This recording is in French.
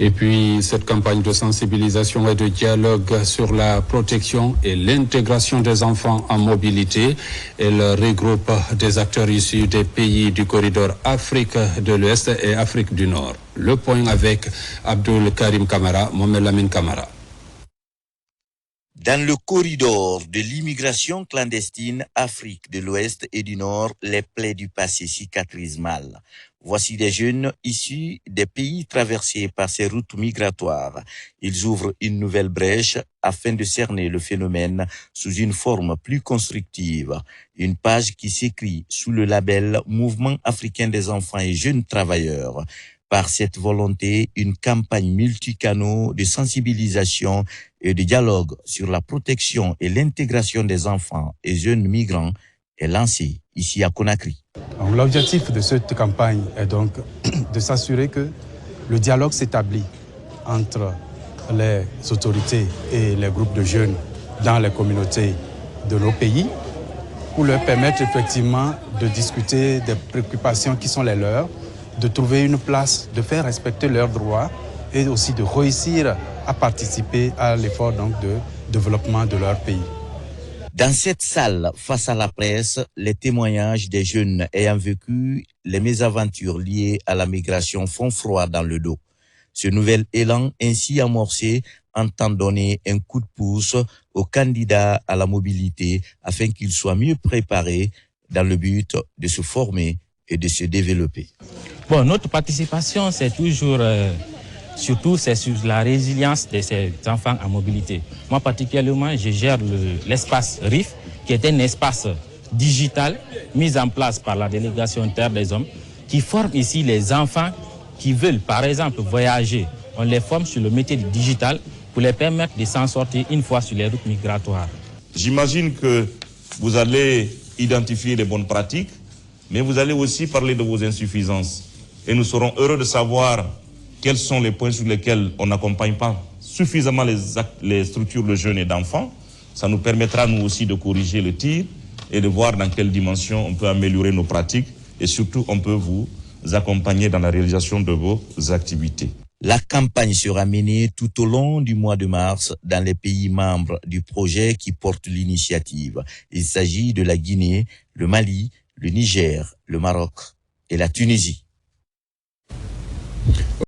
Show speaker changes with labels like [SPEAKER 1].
[SPEAKER 1] Et puis, cette campagne de sensibilisation et de dialogue sur la protection et l'intégration des enfants en mobilité, elle regroupe des acteurs issus des pays du corridor Afrique de l'Ouest et Afrique du Nord. Le point avec Abdul Karim Kamara, Mohamed Lamine Kamara.
[SPEAKER 2] Dans le corridor de l'immigration clandestine Afrique de l'Ouest et du Nord, les plaies du passé cicatrisent mal. Voici des jeunes issus des pays traversés par ces routes migratoires. Ils ouvrent une nouvelle brèche afin de cerner le phénomène sous une forme plus constructive. Une page qui s'écrit sous le label Mouvement africain des enfants et jeunes travailleurs. Par cette volonté, une campagne multicanaux de sensibilisation et de dialogue sur la protection et l'intégration des enfants et jeunes migrants est lancée ici à Conakry.
[SPEAKER 3] L'objectif de cette campagne est donc de s'assurer que le dialogue s'établit entre les autorités et les groupes de jeunes dans les communautés de nos pays pour leur permettre effectivement de discuter des préoccupations qui sont les leurs, de trouver une place, de faire respecter leurs droits et aussi de réussir à participer à l'effort donc de développement de leur pays.
[SPEAKER 2] Dans cette salle, face à la presse, les témoignages des jeunes ayant vécu les mésaventures liées à la migration font froid dans le dos. Ce nouvel élan ainsi amorcé entend donner un coup de pouce aux candidats à la mobilité afin qu'ils soient mieux préparés dans le but de se former et de se développer.
[SPEAKER 4] Bon, notre participation, c'est toujours, surtout c'est sur la résilience de ces enfants en mobilité. Moi, particulièrement, je gère l'espace RIF, qui est un espace digital mis en place par la délégation Terre des Hommes, qui forme ici les enfants qui veulent, par exemple, voyager. On les forme sur le métier du digital pour les permettre de s'en sortir une fois sur les routes migratoires.
[SPEAKER 5] J'imagine que vous allez identifier les bonnes pratiques, mais vous allez aussi parler de vos insuffisances. Et nous serons heureux de savoir quels sont les points sur lesquels on n'accompagne pas suffisamment les structures de jeunes et d'enfants. Ça nous permettra, nous aussi, de corriger le tir et de voir dans quelle dimension on peut améliorer nos pratiques. Et surtout, on peut vous accompagner dans la réalisation de vos activités.
[SPEAKER 2] La campagne sera menée tout au long du mois de mars dans les pays membres du projet qui porte l'initiative. Il s'agit de la Guinée, le Mali, le Niger, le Maroc et la Tunisie.